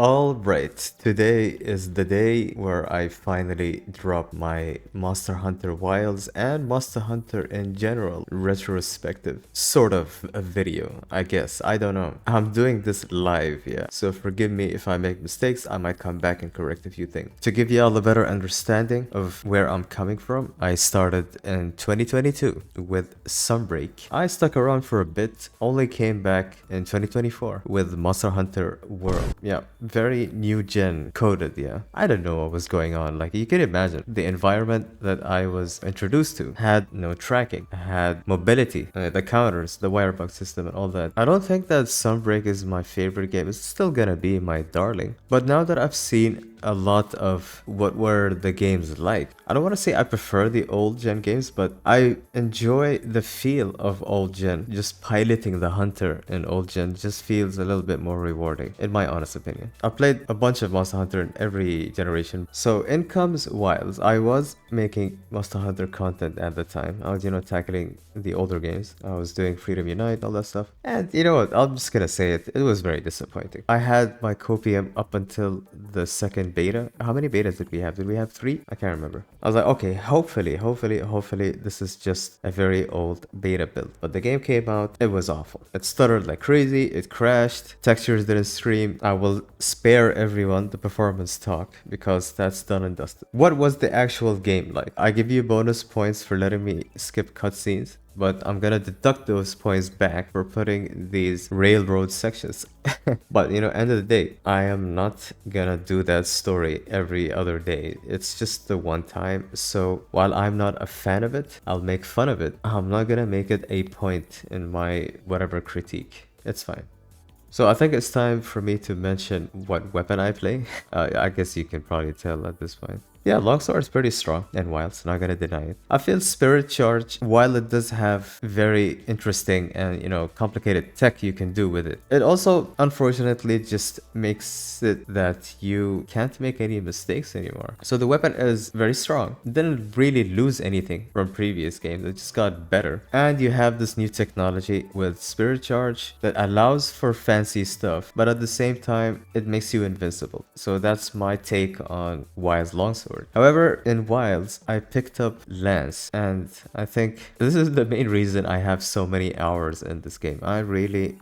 Alright, today is the day where I finally drop my Monster Hunter Wilds and Monster Hunter in general retrospective sort of a video, I guess. I don't know. I'm doing this live, yeah. So forgive me if I make mistakes. I might come back and correct a few things. To give y'all a better understanding of where I'm coming from, I started in 2022 with Sunbreak. I stuck around for a bit, only came back in 2024 with Monster Hunter World. Yeah, very new gen coded, yeah. I don't know what was going on. Like, you can imagine the environment that I was introduced to had no tracking, had mobility, the counters, the wirebug system, and all that. I don't think that Sunbreak is my favorite game. It's still gonna be my darling. But now that I've seen a lot of what were the games like, I don't want to say I prefer the old gen games, but I enjoy the feel of old gen. Just piloting the hunter in old gen just feels a little bit more rewarding, in my honest opinion. I played a bunch of Monster Hunter in every generation. So in comes Wilds. I was making Monster Hunter content at the time. I was, tackling the older games. I was doing Freedom Unite, all that stuff. And you know what? I'm just gonna say it. It was very disappointing. I had my copium up until the second beta. How many betas did we have? Did we have 3? I can't remember. I was like, okay, hopefully this is just a very old beta build. But the game came out, it was awful. It stuttered like crazy, it crashed, textures didn't stream. I will spare everyone the performance talk because that's done and dusted. What was the actual game like? I give you bonus points for letting me skip cutscenes, but I'm gonna deduct those points back for putting these railroad sections. But end of the day, I am not gonna do that story every other day. It's just the one time. So while I'm not a fan of it, I'll make fun of it. I'm not gonna make it a point in my whatever critique. It's fine. So I think it's time for me to mention what weapon I play. I guess you can probably tell at this point. Yeah, Longsword is pretty strong and wild, so not gonna deny it. I feel Spirit Charge, while it does have very interesting and, complicated tech you can do with it, it also, unfortunately, just makes it that you can't make any mistakes anymore. So the weapon is very strong. It didn't really lose anything from previous games, it just got better. And you have this new technology with Spirit Charge that allows for fancy stuff, but at the same time, it makes you invincible. So that's my take on Wild's Longsword. However, in Wilds, I picked up Lance, and I think this is the main reason I have so many hours in this game. I really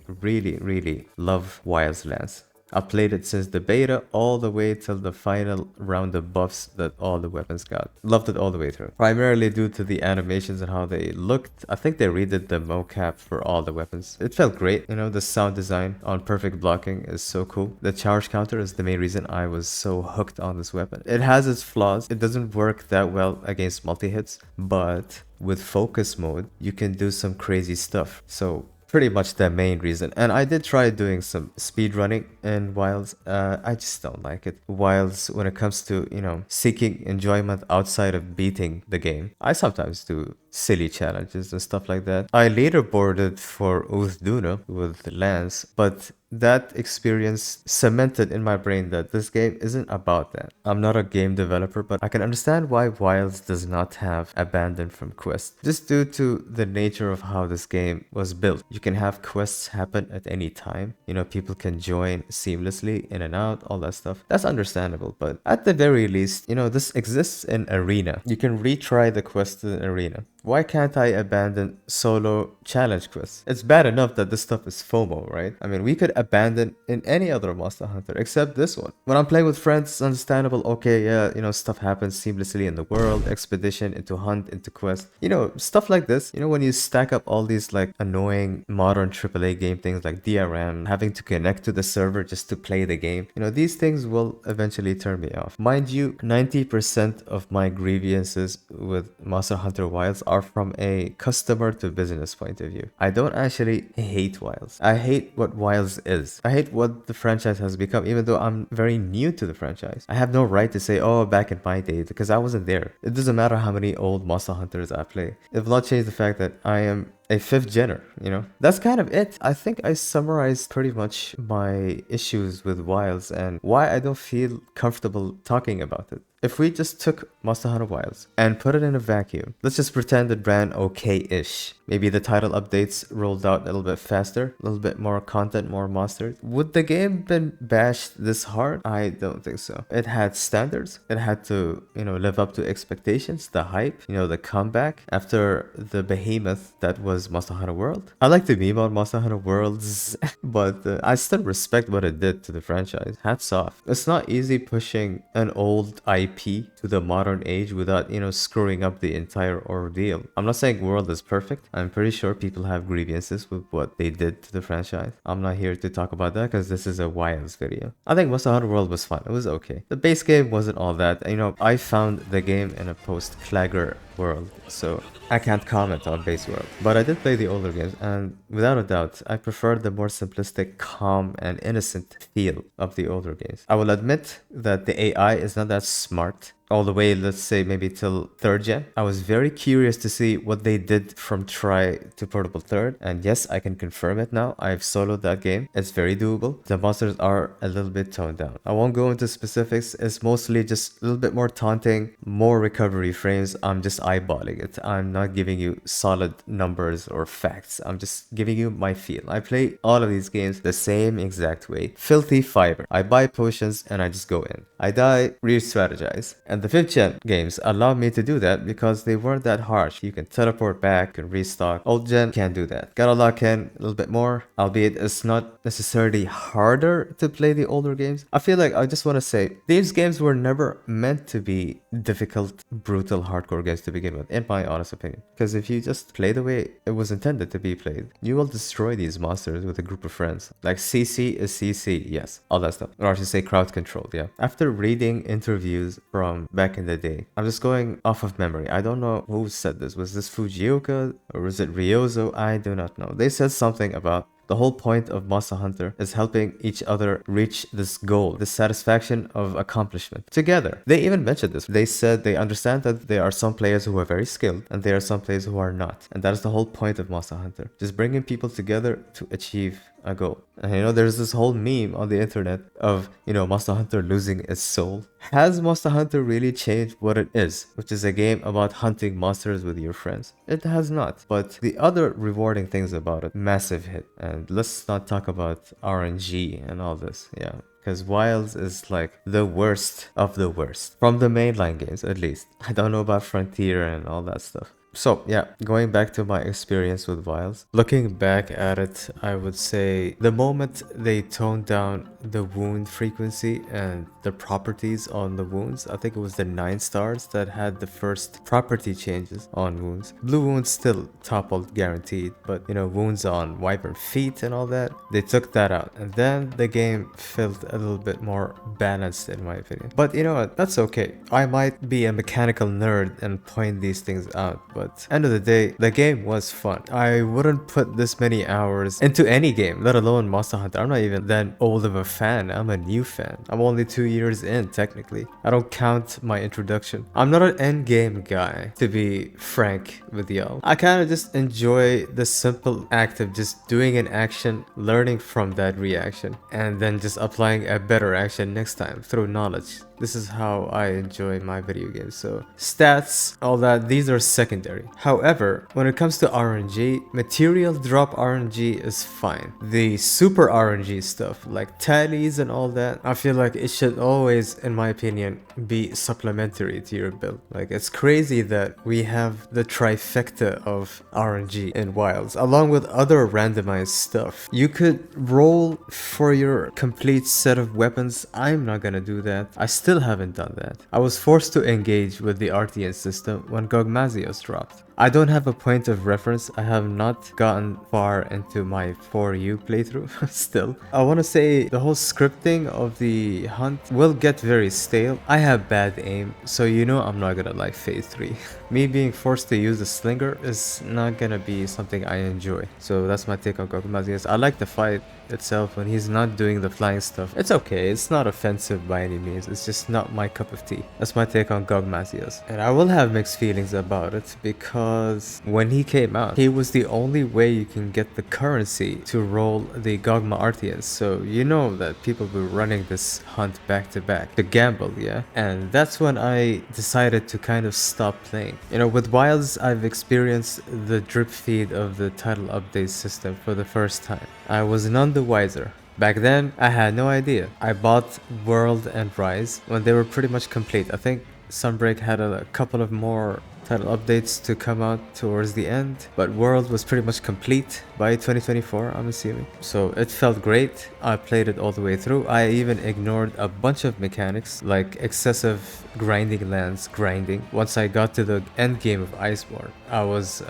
love Wilds Lance. I played it since the beta all the way till the final round of buffs that all the weapons got. Loved it all the way through. Primarily due to the animations and how they looked. I think they redid the mocap for all the weapons. It felt great. The sound design on perfect blocking is so cool. The charge counter is the main reason I was so hooked on this weapon. It has its flaws. It doesn't work that well against multi-hits, but with focus mode, you can do some crazy stuff. So pretty much the main reason. And I did try doing some speed running in Wilds. I just don't like it. Wilds, when it comes to, seeking enjoyment outside of beating the game, I sometimes do silly challenges and stuff like that. I later boarded for Duna with Lance, but that experience cemented in my brain that this game isn't about that. I'm not a game developer, but I can understand why Wilds does not have abandon from quests, just due to the nature of how this game was built. You can have quests happen at any time. People can join seamlessly in and out, all that stuff. That's understandable, but at the very least, this exists in Arena. You can retry the quest in Arena. Why can't I abandon solo challenge quests? It's bad enough that this stuff is FOMO, right? I mean, we could abandon in any other Monster Hunter except this one. When I'm playing with friends, it's understandable. Okay, yeah, stuff happens seamlessly in the world, expedition, into hunt, into quest. Stuff like this. When you stack up all these like annoying modern AAA game things like DRM, having to connect to the server just to play the game, these things will eventually turn me off. Mind you, 90% of my grievances with Monster Hunter Wilds are from a customer to business point of view. I don't actually hate Wilds. I hate what Wilds is. I hate what the franchise has become, even though I'm very new to the franchise. I have no right to say, oh, back in my day, because I wasn't there. It doesn't matter how many old Monster Hunters I play. It will not change the fact that I am a fifth gener, you know? That's kind of it. I think I summarized pretty much my issues with Wilds and why I don't feel comfortable talking about it. If we just took Monster Hunter Wilds and put it in a vacuum, let's just pretend it ran okay-ish. Maybe the title updates rolled out a little bit faster, a little bit more content, more monsters. Would the game been bashed this hard? I don't think so. It had standards. It had to, you know, live up to expectations, the hype, you know, the comeback after the behemoth that was Monster Hunter World. I like to meme on Monster Hunter Worlds, but I still respect what it did to the franchise. Hats off. It's not easy pushing an old IP to the modern age without, you know, screwing up the entire ordeal. I'm not saying World is perfect. I'm pretty sure people have grievances with what they did to the franchise. I'm not here to talk about that because this is a Wilds video. I think Monster Hunter World was fun. It was okay. The base game wasn't all that. You know, I found the game in a post-Clagger world, so I can't comment on base world. But I did play the older games, and without a doubt, I prefer the more simplistic, calm, and innocent feel of the older games. I will admit that the AI is not that smart all the way, let's say maybe till 3rd gen. I was very curious to see what they did from try to portable 3rd, and yes, I can confirm it now. I've soloed that game. It's very doable. The monsters are a little bit toned down. I won't go into specifics. It's mostly just a little bit more taunting, more recovery frames. I'm just eyeballing it. I'm not giving you solid numbers or facts. I'm just giving you my feel. I play all of these games the same exact way. Filthy fiber. I buy potions and I just go in. I die, re-strategize. And the 5th gen games allow me to do that because they weren't that harsh. You can teleport back and restock. Old gen can't do that. Gotta lock in a little bit more, albeit it's not necessarily harder to play the older games. I feel like I just want to say these games were never meant to be difficult, brutal, hardcore games to begin with, in my honest opinion. Because if you just play the way it was intended to be played, you will destroy these monsters with a group of friends. Like CC is CC, yes, all that stuff. Or I should say crowd controlled, yeah. After reading interviews from back in the day, I'm just going off of memory. I don't know who said this. Was this Fujioka or was it Ryozo? I do not know. They said something about the whole point of Monster Hunter is helping each other reach this goal, this satisfaction of accomplishment together. They even mentioned this. They said they understand that there are some players who are very skilled and there are some players who are not. And that is the whole point of Monster Hunter. Just bringing people together to achieve a goal. And you know, there's this whole meme on the internet of, you know, Monster Hunter losing its soul. Has Monster Hunter really changed what it is, which is a game about hunting monsters with your friends? It has not. But the other rewarding things about it, massive hit. And let's not talk about RNG and all this. Yeah. Because Wilds is like the worst of the worst. From the mainline games, at least. I don't know about Frontier and all that stuff. So yeah, going back to my experience with Wilds, looking back at it, I would say the moment they toned down the wound frequency and the properties on the wounds, I think it was the 9 stars that had the first property changes on wounds. Blue wounds still toppled guaranteed, but you know, wounds on wyvern feet and all that, they took that out. And then the game felt a little bit more balanced in my opinion. But you know what, that's okay. I might be a mechanical nerd and point these things out, but end of the day, the game was fun. I wouldn't put this many hours into any game, let alone Monster Hunter. I'm not even that old of a fan. I'm a new fan. I'm only 2 years in, technically. I don't count my introduction. I'm not an end game guy, to be frank with y'all. I kind of just enjoy the simple act of just doing an action, learning from that reaction, and then just applying a better action next time through knowledge. This is how I enjoy my video games. So stats, all that, these are secondary. However, when it comes to RNG, material drop RNG is fine. The super RNG stuff like tallies and all that, I feel like it should always, in my opinion, be supplementary to your build. Like, it's crazy that we have the trifecta of RNG in Wilds along with other randomized stuff. You could roll for your complete set of weapons. I'm not gonna do that. I still haven't done that. I was forced to engage with the RTN system when Gogmazios dropped. I don't have a point of reference. I have not gotten far into my For You playthrough still. I want to say the whole scripting of the hunt will get very stale. I have bad aim, so you know I'm not gonna like phase 3. Me being forced to use the slinger is not gonna be something I enjoy. So that's my take on Gogmazios. I like the fight itself when he's not doing the flying stuff. It's okay, it's not offensive by any means, it's just not my cup of tea. That's my take on Gogmazios. And I will have mixed feelings about it because because when he came out, he was the only way you can get the currency to roll the Gogma Artians. So you know that people were running this hunt back to back to gamble, yeah? And that's when I decided to kind of stop playing. You know, with Wilds, I've experienced the drip feed of the title update system for the first time. I was none the wiser. Back then, I had no idea. I bought World and Rise when they were pretty much complete. I think Sunbreak had a couple of more title updates to come out towards the end, but World was pretty much complete by 2024, I'm assuming. So it felt great. I played it all the way through. I even ignored a bunch of mechanics like excessive grinding lands grinding. Once I got to the end game of Iceborne, I was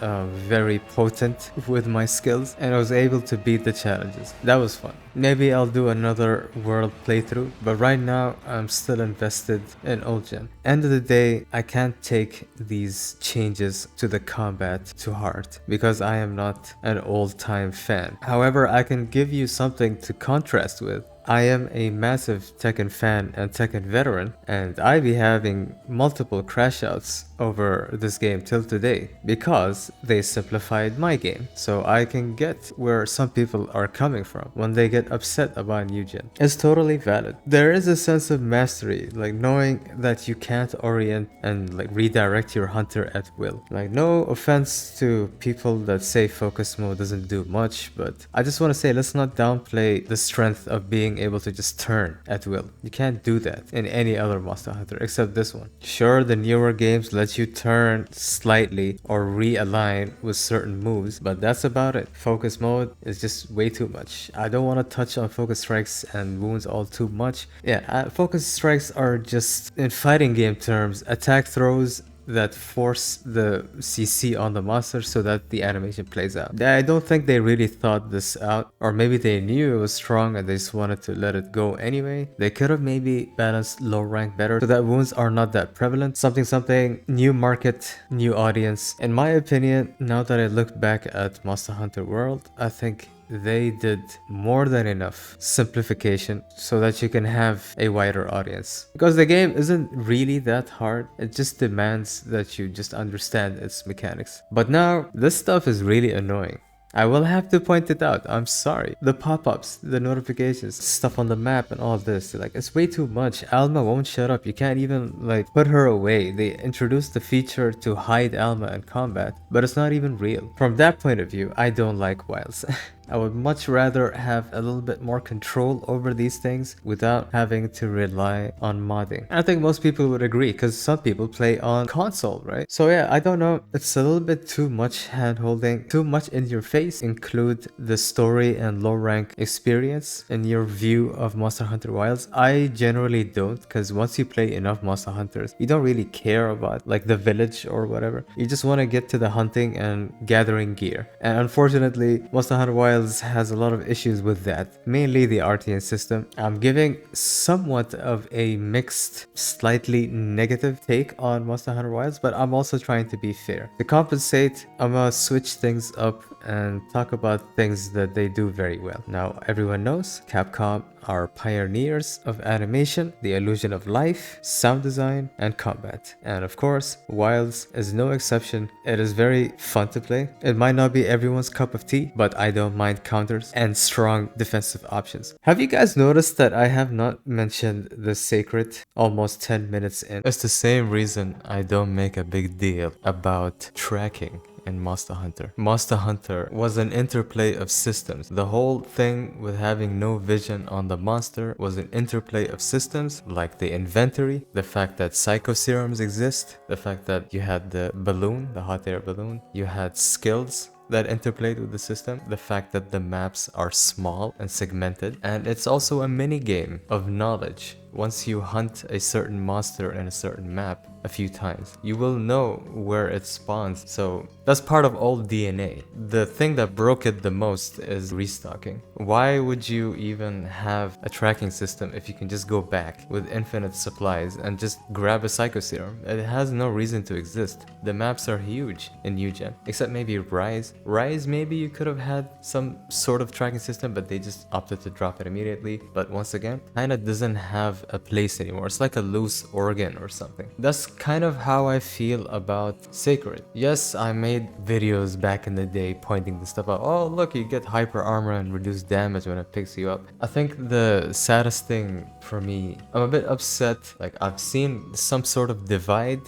very potent with my skills and I was able to beat the challenges. That was fun. Maybe I'll do another World playthrough, but right now I'm still invested in old gen. End of the day, I can't take these changes to the combat to heart because I am not an old-time fan. However, I can give you something to contrast with. I am a massive Tekken fan and Tekken veteran, and I be having multiple crash outs over this game till today because they simplified my game. So I can get where some people are coming from when they get upset about new gen. It's totally valid. There is a sense of mastery, like knowing that you can't orient and like redirect your hunter at will. Like, no offense to people that say focus mode doesn't do much, but I just want to say let's not downplay the strength of being able to just turn at will. You can't do that in any other Monster Hunter except this one. Sure, the newer games let you turn slightly or realign with certain moves, but that's about it. Focus mode is just way too much. I don't want to touch on focus strikes and wounds all too much. Yeah, focus strikes are just, in fighting game terms, attack throws that force the CC on the monster so that the animation plays out. I don't think they really thought this out, or maybe they knew it was strong and they just wanted to let it go anyway. They could have maybe balanced low rank better so that wounds are not that prevalent. Something, new market, new audience. In my opinion, now that I look back at Monster Hunter World, I think they did more than enough simplification so that you can have a wider audience. Because the game isn't really that hard, it just demands that you just understand its mechanics. But now, this stuff is really annoying. I will have to point it out, I'm sorry. The pop-ups, the notifications, stuff on the map and all this, like, it's way too much. Alma won't shut up, you can't even like put her away. They introduced the feature to hide Alma in combat, but it's not even real. From that point of view, I don't like Wilds. I would much rather have a little bit more control over these things without having to rely on modding. I think most people would agree because some people play on console, right? So yeah, I don't know. It's a little bit too much hand-holding, too much in your face. Include the story and low rank experience in your view of Monster Hunter Wilds. I generally don't, because once you play enough Monster Hunters, you don't really care about like the village or whatever. You just want to get to the hunting and gathering gear. And unfortunately, Monster Hunter Wilds has a lot of issues with that, mainly the RTN system. I'm giving somewhat of a mixed, slightly negative take on Monster Hunter Wilds, but I'm also trying to be fair. To compensate, I'm gonna switch things up and talk about things that they do very well. Now, everyone knows Capcom are pioneers of animation, the illusion of life, sound design, and combat. And of course, Wilds is no exception. It is very fun to play. It might not be everyone's cup of tea, but I don't mind counters and strong defensive options. Have you guys noticed that I have not mentioned the sacred almost 10 minutes in? It's the same reason I don't make a big deal about tracking in Monster Hunter. Monster Hunter was an interplay of systems. The whole thing with having no vision on the monster was an interplay of systems like the inventory, the fact that psycho serums exist, the fact that you had the balloon, the hot air balloon, you had skills that interplayed with the system, the fact that the maps are small and segmented, and it's also a mini game of knowledge. Once you hunt a certain monster in a certain map a few times, you will know where it spawns. So that's part of old DNA. The thing that broke it the most is restocking. Why would you even have a tracking system if you can just go back with infinite supplies and just grab a psycho serum? It has no reason to exist. The maps are huge in New Gen, except maybe Rise. Rise, maybe you could have had some sort of tracking system, but they just opted to drop it immediately. But once again, kinda doesn't have a place anymore. It's like a loose organ or something. That's kind of how I feel about Sacred. Yes, I made videos back in the day pointing this stuff out. Oh, look, you get hyper armor and reduce damage when it picks you up. I think the saddest thing for me, I'm a bit upset. Like, I've seen some sort of divide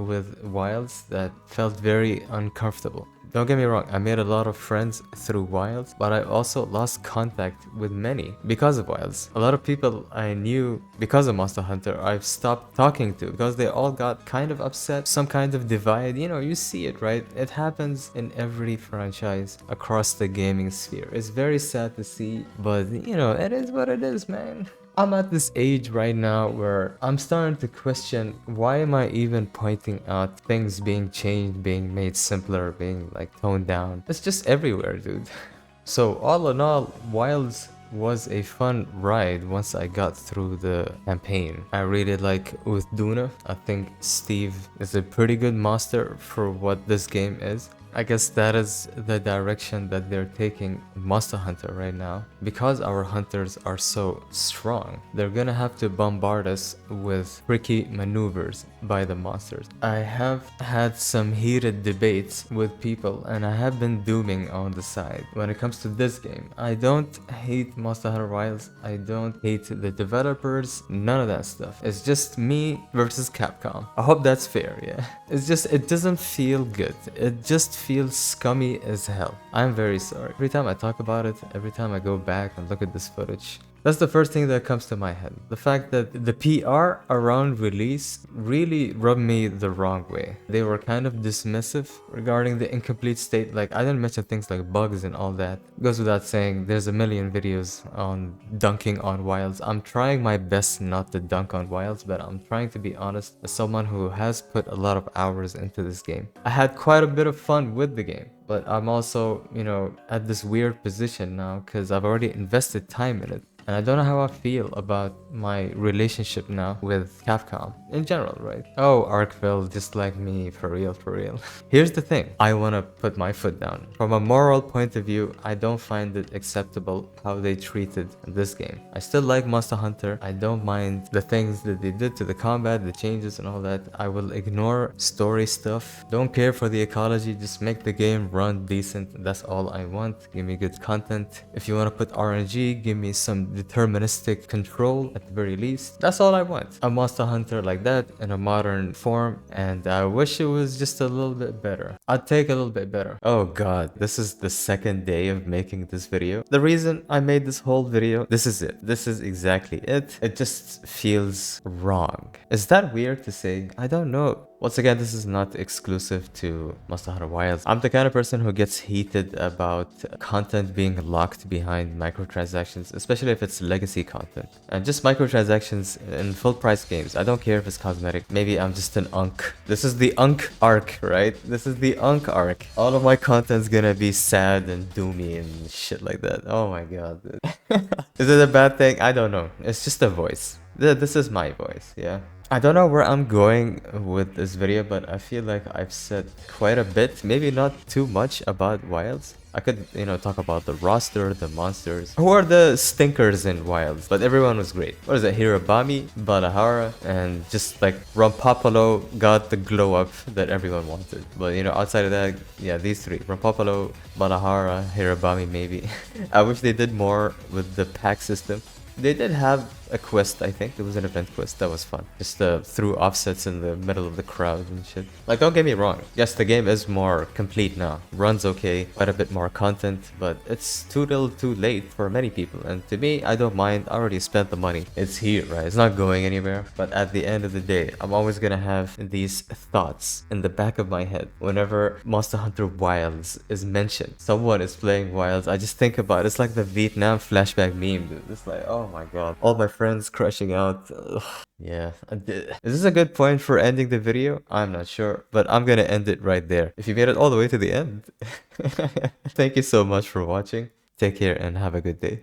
with Wilds that felt very uncomfortable. Don't get me wrong, I made a lot of friends through Wilds, but I also lost contact with many because of Wilds. A lot of people I knew because of Monster Hunter, I've stopped talking to because they all got kind of upset, some kind of divide. You know, you see it, right? It happens in every franchise across the gaming sphere. It's very sad to see, but you know, it is what it is, man. I'm at this age right now where I'm starting to question, why am I even pointing out things being changed, being made simpler, being like toned down? It's just everywhere, dude. So all in all, Wilds was a fun ride once I got through the campaign. I really like Uthduna. I think Steve is a pretty good master for what this game is. I guess that is the direction that they're taking Monster Hunter right now. Because our hunters are so strong, they're gonna have to bombard us with tricky maneuvers by the monsters. I have had some heated debates with people and I have been dooming on the side. When it comes to this game, I don't hate Monster Hunter Wilds, I don't hate the developers, none of that stuff. It's just me versus Capcom. I hope that's fair, yeah. It's just, it doesn't feel good. It just feels scummy as hell. I'm very sorry. Every time I talk about it, every time I go back and look at this footage, that's the first thing that comes to my head. The fact that the PR around release really rubbed me the wrong way. They were kind of dismissive regarding the incomplete state. Like, I didn't mention things like bugs and all that. It goes without saying, there's a million videos on dunking on Wilds. I'm trying my best not to dunk on Wilds, but I'm trying to be honest as someone who has put a lot of hours into this game. I had quite a bit of fun with the game, but I'm also, you know, at this weird position now because I've already invested time in it. And I don't know how I feel about my relationship now with Capcom in general, right? Oh, Arkville, just like me, for real, for real. Here's the thing, I want to put my foot down. From a moral point of view, I don't find it acceptable how they treated this game. I still like Monster Hunter. I don't mind the things that they did to the combat, the changes and all that. I will ignore story stuff. Don't care for the ecology, just make the game run decent. That's all I want. Give me good content. If you want to put RNG, give me some deterministic control at the very least. That's all I want. A Monster Hunter like that in a modern form, and I wish it was just a little bit better. I'd take a little bit better. Oh god, this is the second day of making this video. The reason I made this whole video, this is it. This is exactly it. It just feels wrong. Is that weird to say? I don't know. Once again, this is not exclusive to Monster Hunter Wilds. I'm the kind of person who gets heated about content being locked behind microtransactions, especially if it's legacy content. And just microtransactions in full price games. I don't care if it's cosmetic. Maybe I'm just an unk. This is the unk arc, right? This is the unk arc. All of my content's gonna be sad and doomy and shit like that. Oh my god. Is it a bad thing? I don't know. It's just a voice. This is my voice, yeah. I don't know where I'm going with this video, but I feel like I've said quite a bit, maybe not too much about Wilds. I could, you know, talk about the roster, the monsters, who are the stinkers in Wilds, but everyone was great. What is it? Hirobami, Balahara, and just like Rampopolo got the glow up that everyone wanted. But you know, outside of that, yeah, these three, Rampopolo, Balahara, Hirobami maybe. I wish they did more with the pack system. They did have a quest, I think. It was an event quest. That was fun. Just threw offsets in the middle of the crowd and shit. Like, don't get me wrong. Yes, the game is more complete now. Runs okay. Quite a bit more content. But it's too little too late for many people. And to me, I don't mind. I already spent the money. It's here, right? It's not going anywhere. But at the end of the day, I'm always gonna have these thoughts in the back of my head. Whenever Monster Hunter Wilds is mentioned, someone is playing Wilds, I just think about it. It's like the Vietnam flashback meme, dude. It's like, oh my god. All my friends crashing out. Ugh. Yeah. Is this a good point for ending the video? I'm not sure, but I'm gonna end it right there. If you made it all the way to the end, thank you so much for watching. Take care and have a good day.